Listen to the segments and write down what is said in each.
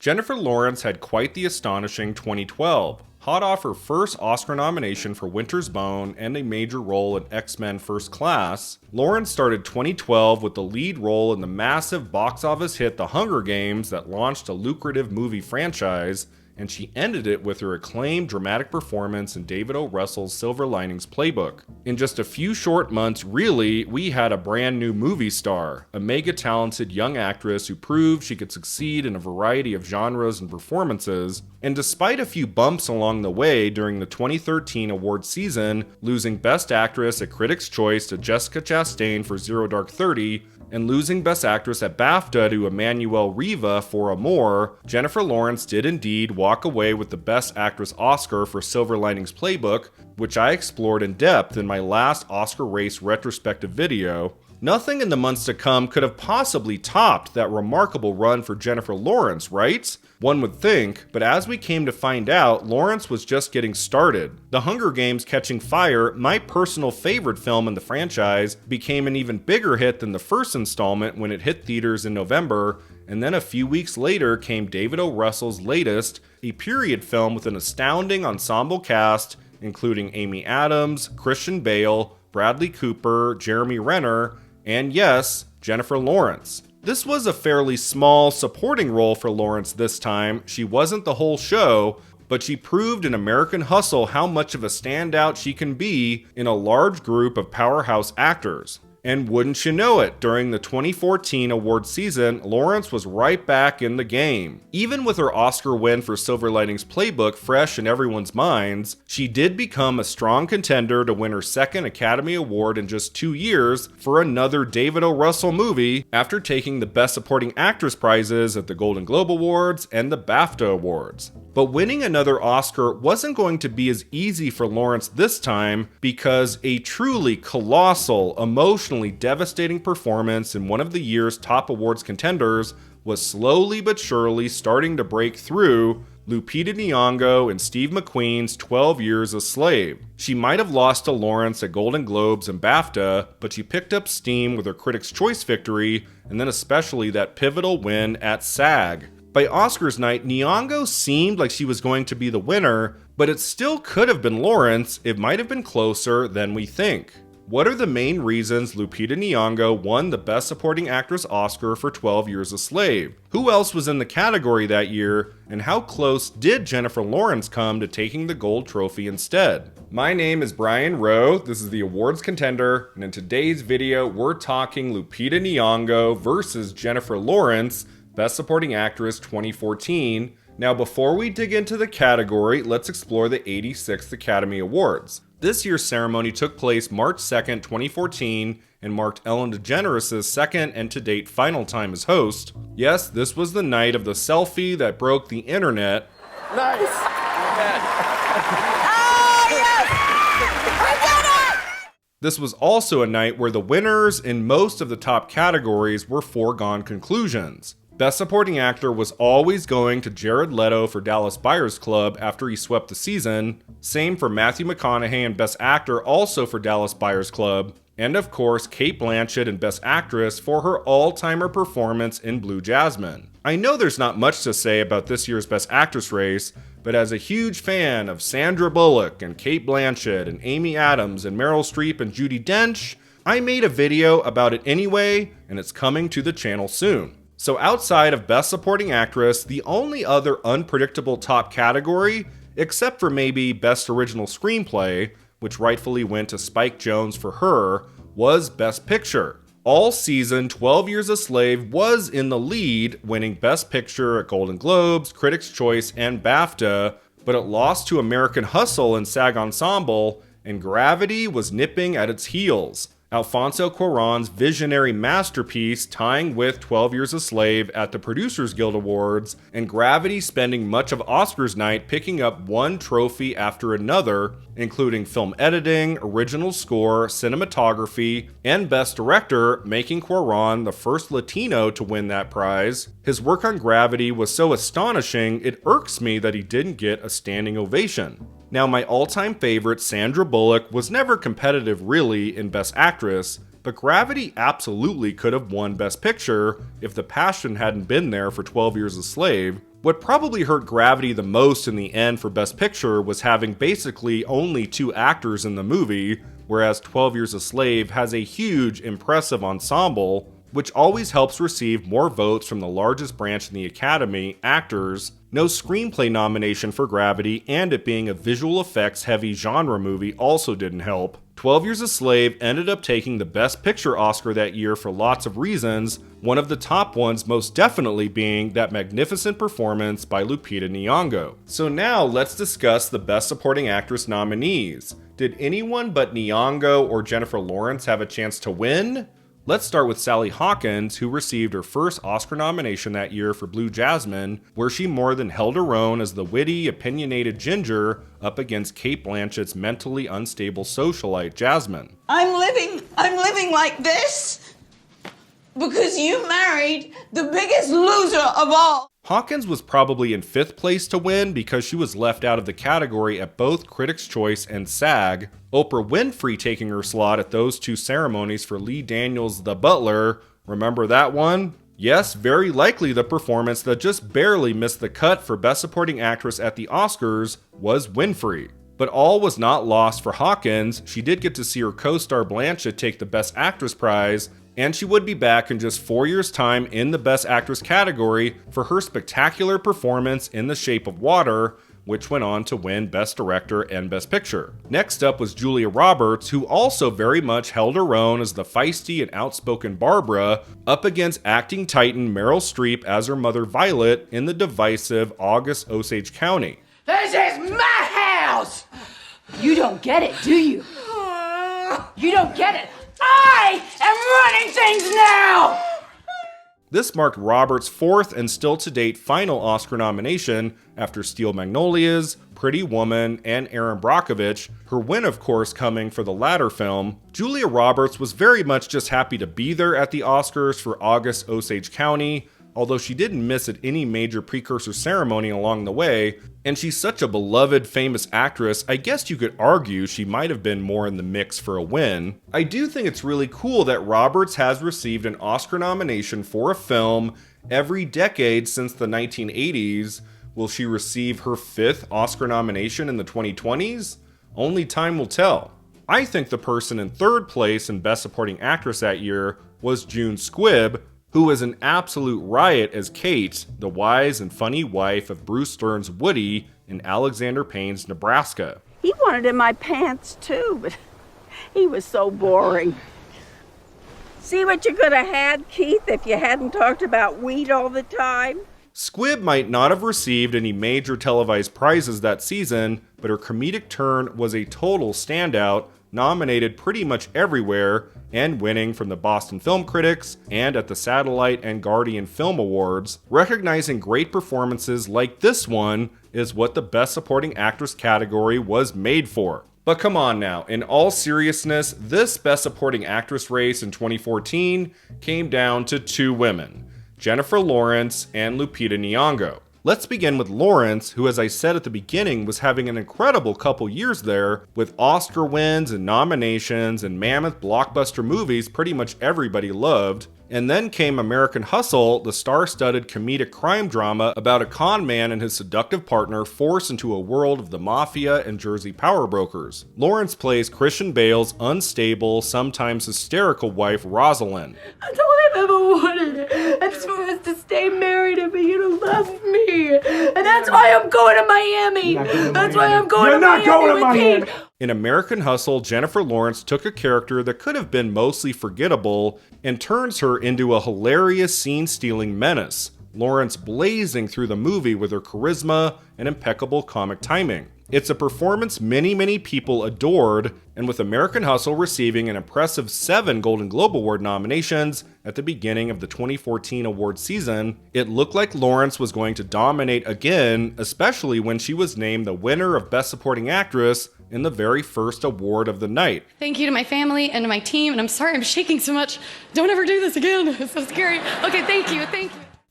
Jennifer Lawrence had quite the astonishing 2012. Hot off her first Oscar nomination for Winter's Bone and a major role in X-Men First Class, Lawrence started 2012 with the lead role in the massive box office hit The Hunger Games that launched a lucrative movie franchise, and she ended it with her acclaimed dramatic performance in David O. Russell's Silver Linings Playbook. In just a few short months, really, we had a brand new movie star, a mega-talented young actress who proved she could succeed in a variety of genres and performances, and despite a few bumps along the way during the 2013 award season, losing Best Actress at Critics' Choice to Jessica Chastain for Zero Dark 30, and losing Best Actress at BAFTA to Emmanuelle Riva for Amour, Jennifer Lawrence did indeed walk away with the Best Actress Oscar for Silver Linings Playbook, which I explored in depth in my last Oscar race retrospective video. Nothing in the months to come could have possibly topped that remarkable run for Jennifer Lawrence, right? One would think, but as we came to find out, Lawrence was just getting started. The Hunger Games Catching Fire, my personal favorite film in the franchise, became an even bigger hit than the first installment when it hit theaters in November, and then a few weeks later came David O. Russell's latest, a period film with an astounding ensemble cast, including Amy Adams, Christian Bale, Bradley Cooper, Jeremy Renner, and yes, Jennifer Lawrence. This was a fairly small supporting role for Lawrence this time. She wasn't the whole show, but she proved in American Hustle how much of a standout she can be in a large group of powerhouse actors. And wouldn't you know it, during the 2014 award season, Lawrence was right back in the game. Even with her Oscar win for Silver Linings Playbook fresh in everyone's minds, she did become a strong contender to win her second Academy Award in just 2 years for another David O. Russell movie after taking the Best Supporting Actress prizes at the Golden Globe Awards and the BAFTA Awards. But winning another Oscar wasn't going to be as easy for Lawrence this time because a truly colossal, emotionally devastating performance in one of the year's top awards contenders was slowly but surely starting to break through Lupita Nyong'o and Steve McQueen's 12 Years a Slave. She might have lost to Lawrence at Golden Globes and BAFTA, but she picked up steam with her Critics' Choice victory, and then especially that pivotal win at SAG. By Oscars night, Nyong'o seemed like she was going to be the winner, but it still could have been Lawrence. It might have been closer than we think. What are the main reasons Lupita Nyong'o won the Best Supporting Actress Oscar for 12 Years a Slave? Who else was in the category that year, and how close did Jennifer Lawrence come to taking the gold trophy instead? My name is Brian Rowe, this is the Awards Contender, and in today's video we're talking Lupita Nyong'o versus Jennifer Lawrence, Best Supporting Actress 2014. Now before we dig into the category, let's explore the 86th Academy Awards. This year's ceremony took place March 2nd, 2014, and marked Ellen DeGeneres' second and to date final time as host. Yes, this was the night of the selfie that broke the internet. Nice! This was also a night where the winners in most of the top categories were foregone conclusions. Best Supporting Actor was always going to Jared Leto for Dallas Buyers Club after he swept the season. Same for Matthew McConaughey and Best Actor, also for Dallas Buyers Club. And of course, Cate Blanchett in Best Actress for her all-timer performance in Blue Jasmine. I know there's not much to say about this year's Best Actress race, but as a huge fan of Sandra Bullock and Cate Blanchett and Amy Adams and Meryl Streep and Judi Dench, I made a video about it anyway, and it's coming to the channel soon. So outside of Best Supporting Actress, the only other unpredictable top category, except for maybe Best Original Screenplay, which rightfully went to Spike Jonze for Her, was Best Picture. All season, 12 Years a Slave was in the lead, winning Best Picture at Golden Globes, Critics' Choice, and BAFTA, but it lost to American Hustle and SAG Ensemble, and Gravity was nipping at its heels. Alfonso Cuarón's visionary masterpiece tying with 12 Years a Slave at the Producers Guild Awards, and Gravity spending much of Oscars night picking up one trophy after another, including film editing, original score, cinematography, and Best Director, making Cuarón the first Latino to win that prize. His work on Gravity was so astonishing, it irks me that he didn't get a standing ovation. Now, my all-time favorite, Sandra Bullock, was never competitive really in Best Actress, but Gravity absolutely could have won Best Picture if the passion hadn't been there for 12 Years a Slave. What probably hurt Gravity the most in the end for Best Picture was having basically only 2 actors in the movie, whereas 12 Years a Slave has a huge, impressive ensemble, which always helps receive more votes from the largest branch in the Academy, actors. No screenplay nomination for Gravity, and it being a visual effects heavy genre movie also didn't help. 12 Years a Slave ended up taking the Best Picture Oscar that year for lots of reasons, one of the top ones most definitely being that magnificent performance by Lupita Nyong'o. So now let's discuss the Best Supporting Actress nominees. Did anyone but Nyong'o or Jennifer Lawrence have a chance to win? Let's start with Sally Hawkins, who received her first Oscar nomination that year for Blue Jasmine, where she more than held her own as the witty, opinionated Ginger up against Cate Blanchett's mentally unstable socialite Jasmine. I'm living like this because you married the biggest loser of all. Hawkins was probably in 5th place to win because she was left out of the category at both Critics' Choice and SAG, Oprah Winfrey taking her slot at those 2 ceremonies for Lee Daniels' The Butler. Remember that one? Yes, very likely the performance that just barely missed the cut for Best Supporting Actress at the Oscars was Winfrey. But all was not lost for Hawkins. She did get to see her co-star Blanchett take the Best Actress prize, and she would be back in just 4 years' time in the Best Actress category for her spectacular performance in The Shape of Water, which went on to win Best Director and Best Picture. Next up was Julia Roberts, who also very much held her own as the feisty and outspoken Barbara, up against acting titan Meryl Streep as her mother Violet in the divisive August Osage County. This is my house! You don't get it, do you? You don't get it. I am running things now! This marked Roberts' 4th and still to date final Oscar nomination after Steel Magnolias, Pretty Woman, and Erin Brockovich, her win of course coming for the latter film. Julia Roberts was very much just happy to be there at the Oscars for August Osage County, although she didn't miss at any major precursor ceremony along the way, and she's such a beloved, famous actress, I guess you could argue she might have been more in the mix for a win. I do think it's really cool that Roberts has received an Oscar nomination for a film every decade since the 1980s. Will she receive her 5th Oscar nomination in the 2020s? Only time will tell. I think the person in 3rd place in Best Supporting Actress that year was June Squibb, who was an absolute riot as Kate, the wise and funny wife of Bruce Stern's Woody in Alexander Payne's Nebraska. He wanted in my pants too, but he was so boring. See what you could have had, Keith, if you hadn't talked about weed all the time? Squibb might not have received any major televised prizes that season, but her comedic turn was a total standout, nominated pretty much everywhere, and winning from the Boston Film Critics and at the Satellite and Guardian Film Awards. Recognizing great performances like this one is what the Best Supporting Actress category was made for. But come on now, in all seriousness, this Best Supporting Actress race in 2014 came down to 2 women, Jennifer Lawrence and Lupita Nyong'o. Let's begin with Lawrence, who, as I said at the beginning, was having an incredible couple years there, with Oscar wins and nominations and mammoth blockbuster movies pretty much everybody loved. And then came American Hustle, the star-studded comedic crime drama about a con man and his seductive partner forced into a world of the mafia and Jersey power brokers. Lawrence plays Christian Bale's unstable, sometimes hysterical wife, Rosalind. That's all I've ever wanted. I just wanted to stay married and be to love me. And that's why I'm going to Miami. That's why I'm going to Miami with Pete. In American Hustle, Jennifer Lawrence took a character that could have been mostly forgettable and turns her into a hilarious scene-stealing menace, Lawrence blazing through the movie with her charisma and impeccable comic timing. It's a performance many people adored, and with American Hustle receiving an impressive 7 Golden Globe Award nominations at the beginning of the 2014 award season, it looked like Lawrence was going to dominate again, especially when she was named the winner of Best Supporting Actress in the very first award of the night. Thank you to my family and to my team, and I'm sorry I'm shaking so much. Don't ever do this again. It's so scary. Okay, thank you.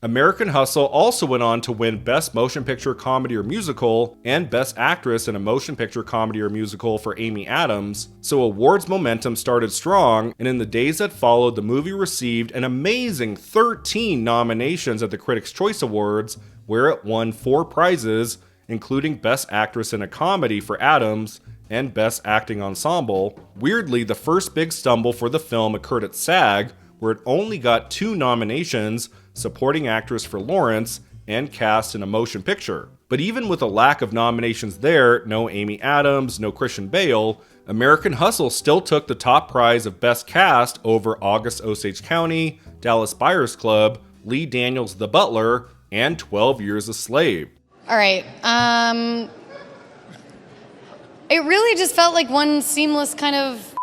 American Hustle also went on to win Best Motion Picture Comedy or Musical and Best Actress in a Motion Picture Comedy or Musical for Amy Adams, so awards momentum started strong, and in the days that followed, the movie received an amazing 13 nominations at the Critics' Choice Awards, where it won 4 prizes, including Best Actress in a Comedy for Adams and Best Acting Ensemble. Weirdly, the first big stumble for the film occurred at SAG, where it only got 2 nominations, Supporting Actress for Lawrence and Cast in a Motion Picture. But even with a lack of nominations there, no Amy Adams, no Christian Bale, American Hustle still took the top prize of Best Cast over August Osage County, Dallas Buyers Club, Lee Daniels The Butler, and 12 Years a Slave. All right. It really just felt like one seamless kind of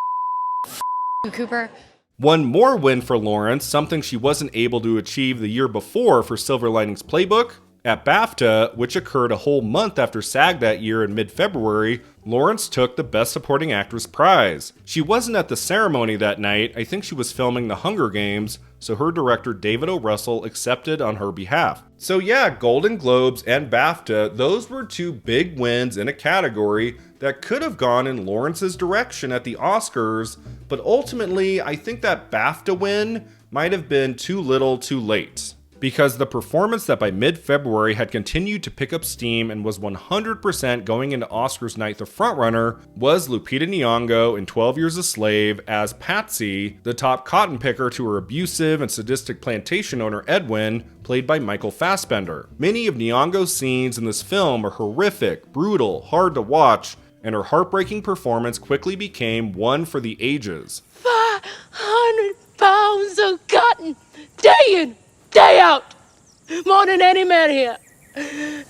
Cooper. One more win for Lawrence, something she wasn't able to achieve the year before for Silver Linings Playbook. At BAFTA, which occurred a whole month after SAG that year in mid-February, Lawrence took the Best Supporting Actress prize. She wasn't at the ceremony that night. I think she was filming The Hunger Games, so her director David O. Russell accepted on her behalf. So yeah, Golden Globes and BAFTA, those were 2 big wins in a category that could have gone in Lawrence's direction at the Oscars, but ultimately I think that BAFTA win might have been too little too late. Because the performance that by mid-February had continued to pick up steam and was 100% going into Oscars night the frontrunner was Lupita Nyong'o in 12 Years a Slave as Patsy, the top cotton picker to her abusive and sadistic plantation owner Edwin, played by Michael Fassbender. Many of Nyong'o's scenes in this film are horrific, brutal, hard to watch, and her heartbreaking performance quickly became one for the ages. 500 pounds of cotton, day in, day out, more than any man here.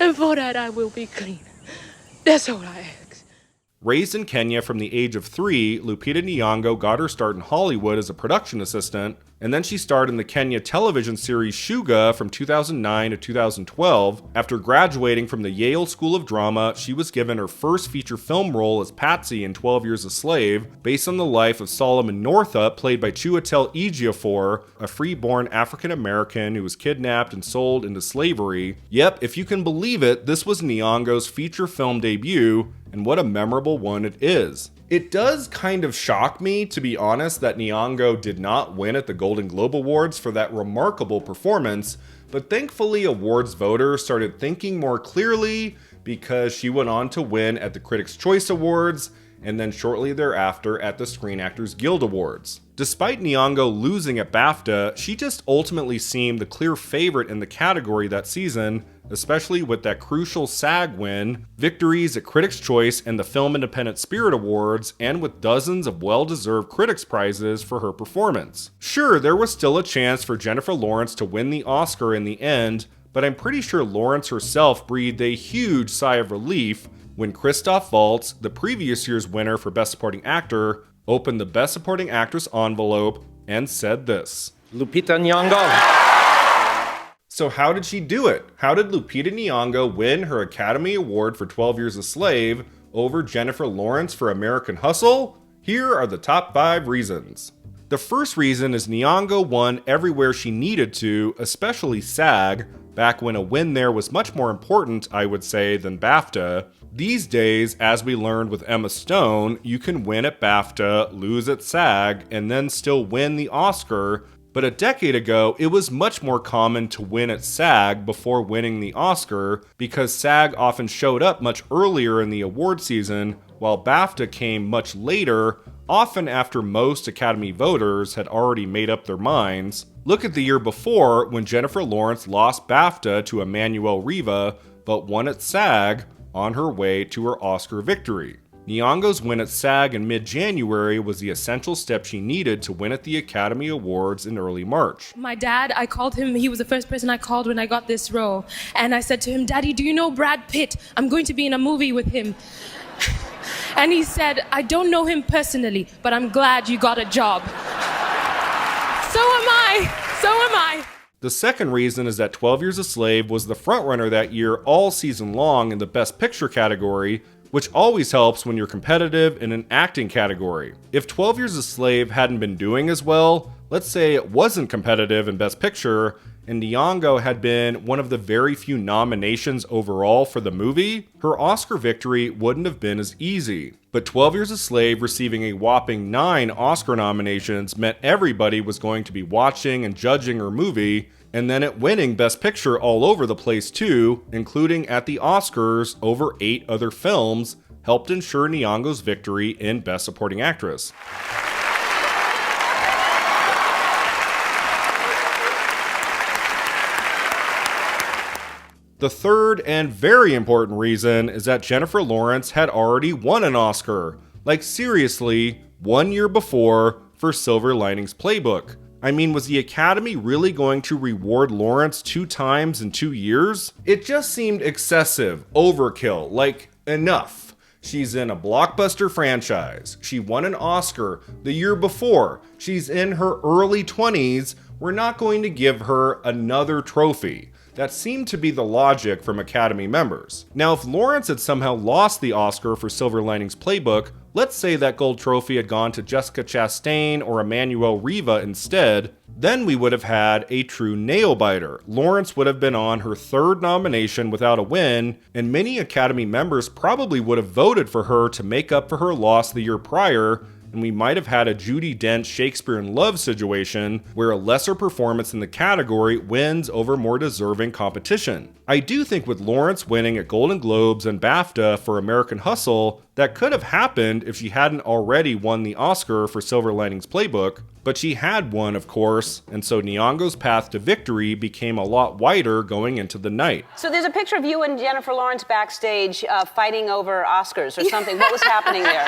And for that I will be clean. That's all I ask. Raised in Kenya from the age of 3, Lupita Nyong'o got her start in Hollywood as a production assistant, and then she starred in the Kenya television series Shuga from 2009 to 2012. After graduating from the Yale School of Drama, she was given her first feature film role as Patsy in 12 Years a Slave, based on the life of Solomon Northup, played by Chiwetel Ejiofor, a free-born African-American who was kidnapped and sold into slavery. Yep, if you can believe it, this was Nyong'o's feature film debut, and what a memorable one it is. It does kind of shock me, to be honest, that Nyong'o did not win at the Golden Globe Awards for that remarkable performance, but thankfully awards voters started thinking more clearly because she went on to win at the Critics' Choice Awards and then shortly thereafter at the Screen Actors Guild Awards. Despite Nyong'o losing at BAFTA, she just ultimately seemed the clear favorite in the category that season, especially with that crucial SAG win, victories at Critics' Choice and the Film Independent Spirit Awards, and with dozens of well-deserved critics prizes for her performance. Sure, there was still a chance for Jennifer Lawrence to win the Oscar in the end, but I'm pretty sure Lawrence herself breathed a huge sigh of relief when Christoph Waltz, the previous year's winner for Best Supporting Actor, opened the Best Supporting Actress envelope and said this: Lupita Nyong'o. So how did she do it? How did Lupita Nyong'o win her Academy Award for 12 Years a Slave over Jennifer Lawrence for American Hustle? Here are the top 5 reasons. The first reason is Nyong'o won everywhere she needed to, especially SAG, back when a win there was much more important, I would say, than BAFTA. These days, as we learned with Emma Stone, you can win at BAFTA, lose at SAG, and then still win the Oscar. But a decade ago, it was much more common to win at SAG before winning the Oscar, because SAG often showed up much earlier in the award season, while BAFTA came much later, often after most Academy voters had already made up their minds. Look at the year before, when Jennifer Lawrence lost BAFTA to Emmanuel Riva, but won at SAG on her way to her Oscar victory. Nyong'o's win at SAG in mid-January was the essential step she needed to win at the Academy Awards in early March. My dad, I called him, he was the first person I called when I got this role. And I said to him, "Daddy, do you know Brad Pitt? I'm going to be in a movie with him." And he said, "I don't know him personally, but I'm glad you got a job." So am I. The second reason is that 12 Years a Slave was the frontrunner that year all season long in the Best Picture category, which always helps when you're competitive in an acting category. If 12 Years a Slave hadn't been doing as well, let's say it wasn't competitive in Best Picture, and Nyong'o had been one of the very few nominations overall for the movie, her Oscar victory wouldn't have been as easy. But 12 Years a Slave receiving a whopping 9 Oscar nominations meant everybody was going to be watching and judging her movie, and then it winning Best Picture all over the place too, including at the Oscars over 8 other films, helped ensure Nyong'o's victory in Best Supporting Actress. The third and very important reason is that Jennifer Lawrence had already won an Oscar. Like seriously, 1 year before for Silver Linings Playbook. I mean, was the Academy really going to reward Lawrence 2 times in 2 years? It just seemed excessive, overkill, like enough. She's in a blockbuster franchise. She won an Oscar the year before. She's in her early 20s. We're not going to give her another trophy. That seemed to be the logic from Academy members. Now, if Lawrence had somehow lost the Oscar for Silver Linings Playbook, let's say that gold trophy had gone to Jessica Chastain or Emmanuel Riva instead, then we would have had a true nail-biter. Lawrence would have been on her 3rd nomination without a win, and many Academy members probably would have voted for her to make up for her loss the year prior, and we might have had a Judi Dench Shakespeare in Love situation where a lesser performance in the category wins over more deserving competition. I do think with Lawrence winning at Golden Globes and BAFTA for American Hustle, that could have happened if she hadn't already won the Oscar for Silver Linings Playbook, but she had won, of course, and so Nyong'o's path to victory became a lot wider going into the night. So there's a picture of you and Jennifer Lawrence backstage fighting over Oscars or something. What was happening there?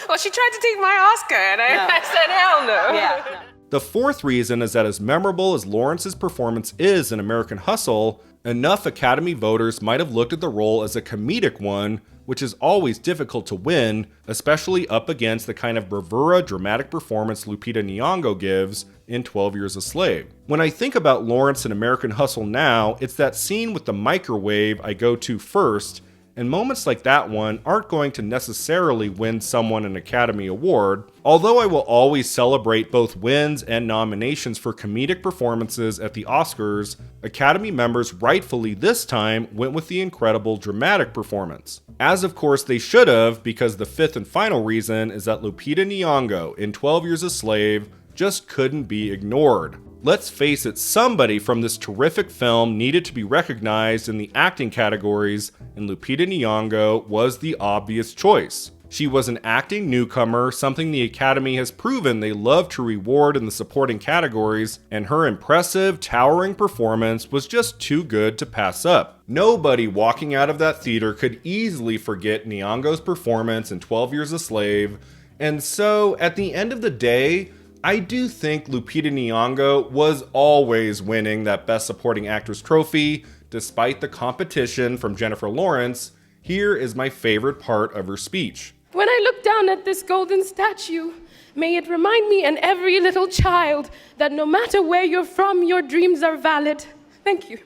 Well, she tried to take my Oscar, and I said, hell no. Yeah. The fourth reason is that as memorable as Lawrence's performance is in American Hustle, enough Academy voters might have looked at the role as a comedic one, which is always difficult to win, especially up against the kind of bravura dramatic performance Lupita Nyong'o gives in 12 Years a Slave. When I think about Lawrence in American Hustle now, it's that scene with the microwave I go to first, and moments like that one aren't going to necessarily win someone an Academy Award, although I will always celebrate both wins and nominations for comedic performances at the Oscars. Academy members rightfully this time went with the incredible dramatic performance. As of course they should have, because the fifth and final reason is that Lupita Nyong'o in 12 Years a Slave just couldn't be ignored. Let's face it, somebody from this terrific film needed to be recognized in the acting categories, and Lupita Nyong'o was the obvious choice. She was an acting newcomer, something the Academy has proven they love to reward in the supporting categories, and her impressive, towering performance was just too good to pass up. Nobody walking out of that theater could easily forget Nyong'o's performance in 12 Years a Slave, and so, at the end of the day, I do think Lupita Nyong'o was always winning that Best Supporting Actress trophy, despite the competition from Jennifer Lawrence. Here is my favorite part of her speech. When I look down at this golden statue, may it remind me and every little child that no matter where you're from, your dreams are valid. Thank you.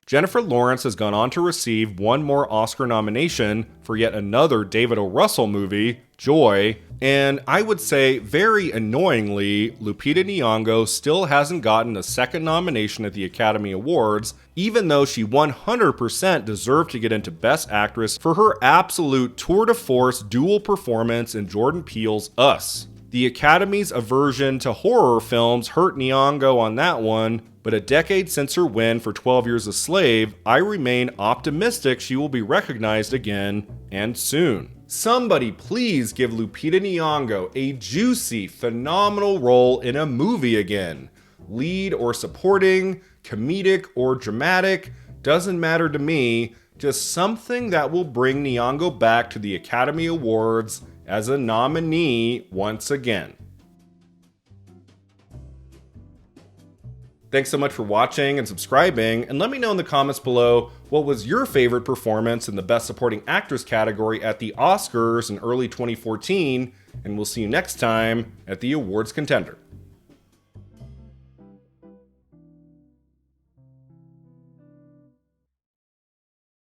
Jennifer Lawrence has gone on to receive one more Oscar nomination for yet another David O. Russell movie, Joy, and I would say, very annoyingly, Lupita Nyong'o still hasn't gotten a second nomination at the Academy Awards, even though she 100% deserved to get into Best Actress for her absolute tour de force dual performance in Jordan Peele's Us. The Academy's aversion to horror films hurt Nyong'o on that one, but a decade since her win for 12 Years a Slave, I remain optimistic she will be recognized again, and soon. Somebody please give Lupita Nyong'o a juicy, phenomenal role in a movie again. Lead or supporting, comedic or dramatic, doesn't matter to me, just something that will bring Nyong'o back to the Academy Awards as a nominee once again. Thanks so much for watching and subscribing, and let me know in the comments below what was your favorite performance in the Best Supporting Actress category at the Oscars in early 2014, and we'll see you next time at the Awards Contender.